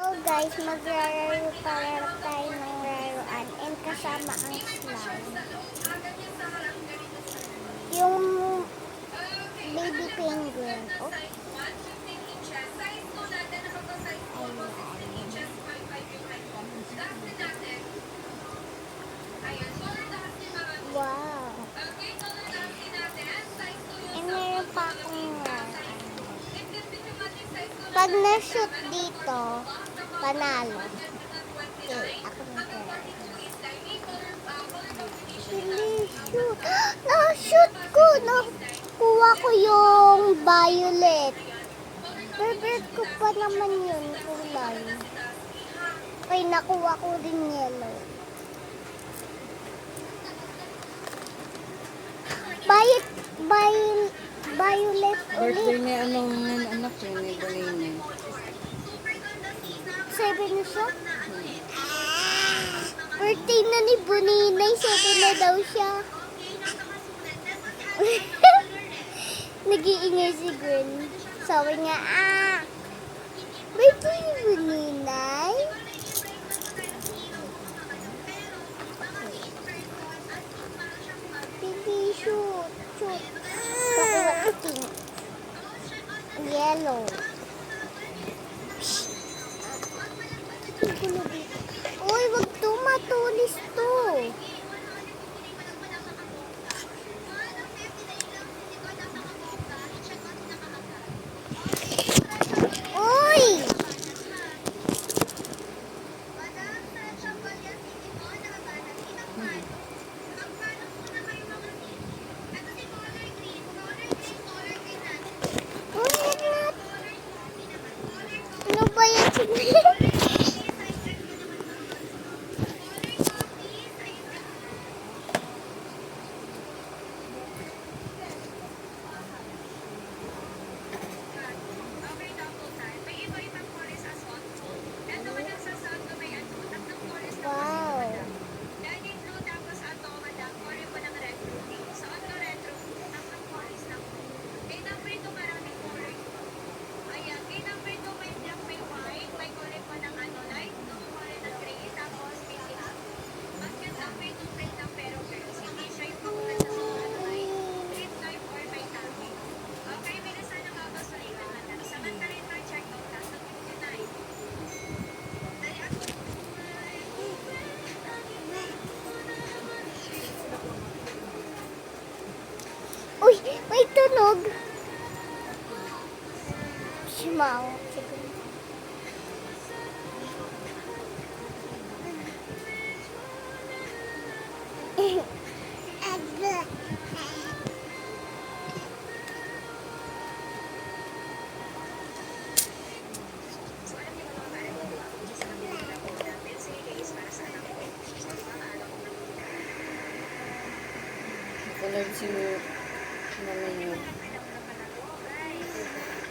So guys, maglaro para tayo ng laruan and kasama ang slime. Yung baby penguin. Oh. Wow. And meron pa akong laruan. Pag na-shoot dito, panalo. Okay, ako nag-laruan. Hindi shoot. Na-shoot ko. Nakuha ko yung violet. Favorite ko pa naman yun kulay. Okay, nakuha ko din yellow. Violet Birthday ulit. ni anong anak niya ni Bonini. 7 na siya. Birthday na ni Buninay. 7 na daw siya. Nag-iingay si Gwen. Sabi niya, birthday ni Buninay. Hindi, shoot. Nakuha ko pink. Yellow. Uy, wag to, matulis to. Uy! Ano ba yan? Wow. Uy, may tunog. Simaw. Kulay si Mami niyo.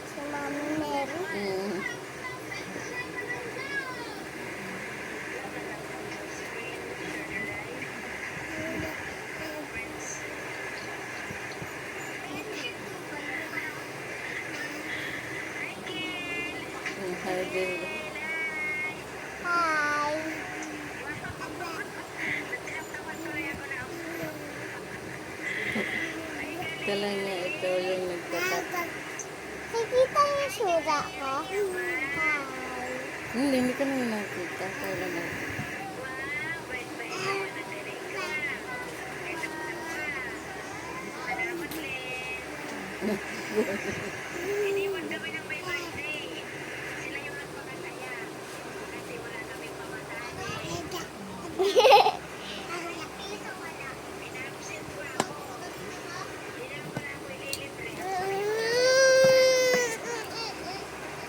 Si Mami Mary. Hardin. Hi. Kala niya ito yung nagtatat. Nakikita yung sura ko? Hi. Hindi ko naman nakita. Kala na.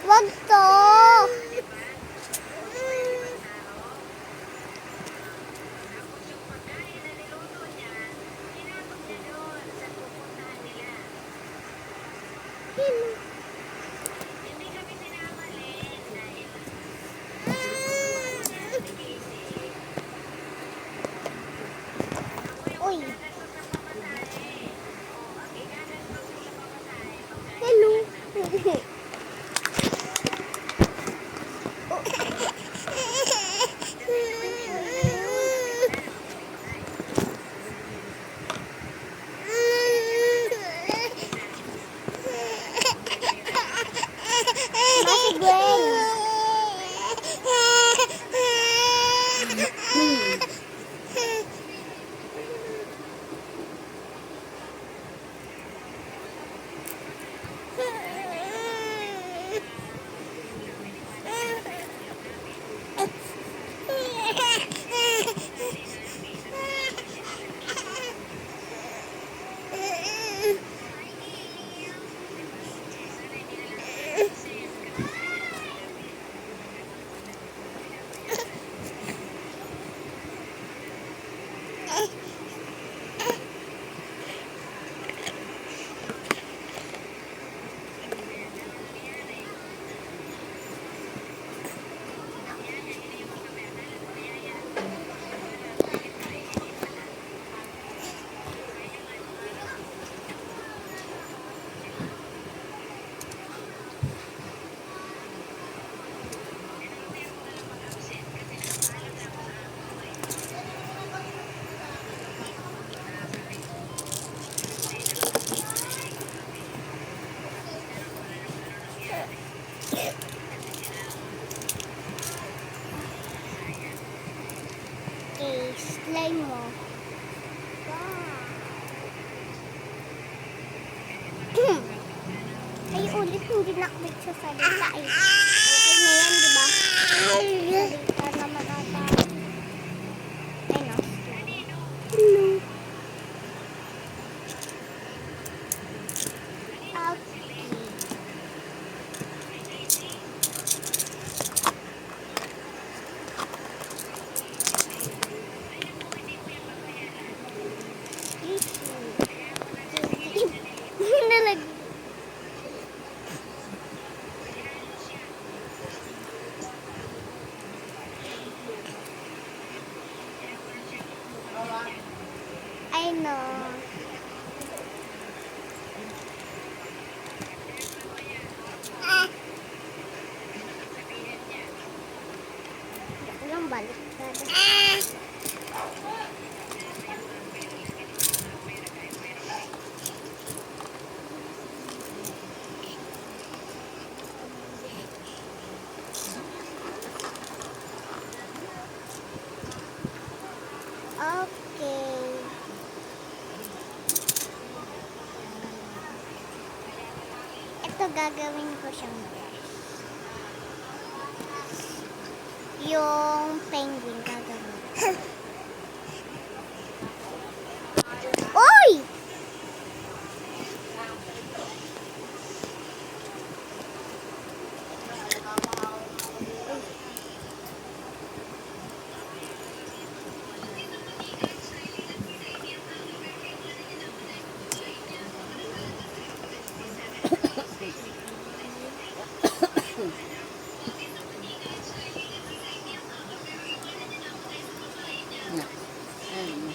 Wag to. Masih Gwen. Okay, slime mo. Wow. Ay, ulit hindi nakbit sa salita eh. Okay na yan, di ba? Salita naman ata. Ay, no. Hello. Okay. Nalag. I know. Walang balik. Okay. Ito gagawin ko siyang brush. Yung penguin gagawin. Oy! Na. Ayun.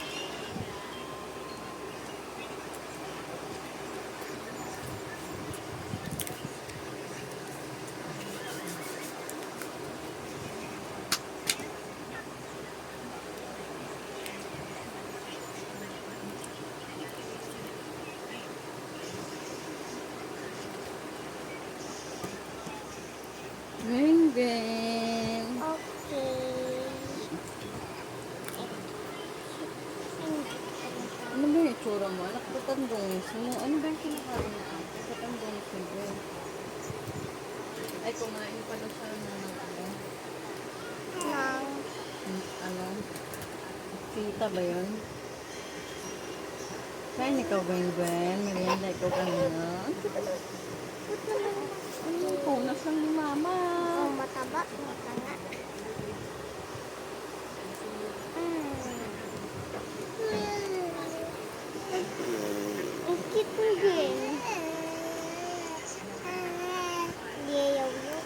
Penguin. Okay. Ano ba yung itsura mo? Anak, ba't ang dungis mo? Ano ba yung kinakain mo? Ba't ang dungis mo ba? Ay, kumain pala siya ng ano? Nang Ano? Tita ba yun? Kain ikaw, Gwen. Merienda ikaw kanina. Ano yung punas lang ni Mama? mataba, matanga. Ang cute mo din. Liyaw yun.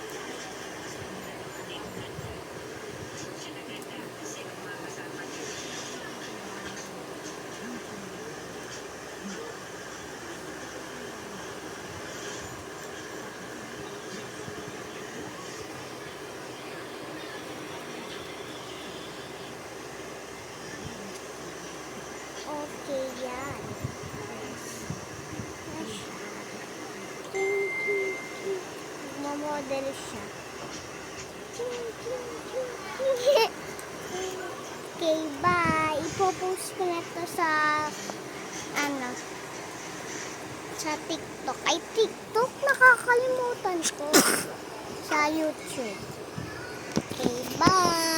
Yan. Magmamodel siya. Okay, bye. Ipopost ko na to sa sa TikTok. Ay, TikTok? Nakakalimutan ko. Sa YouTube. Okay, bye.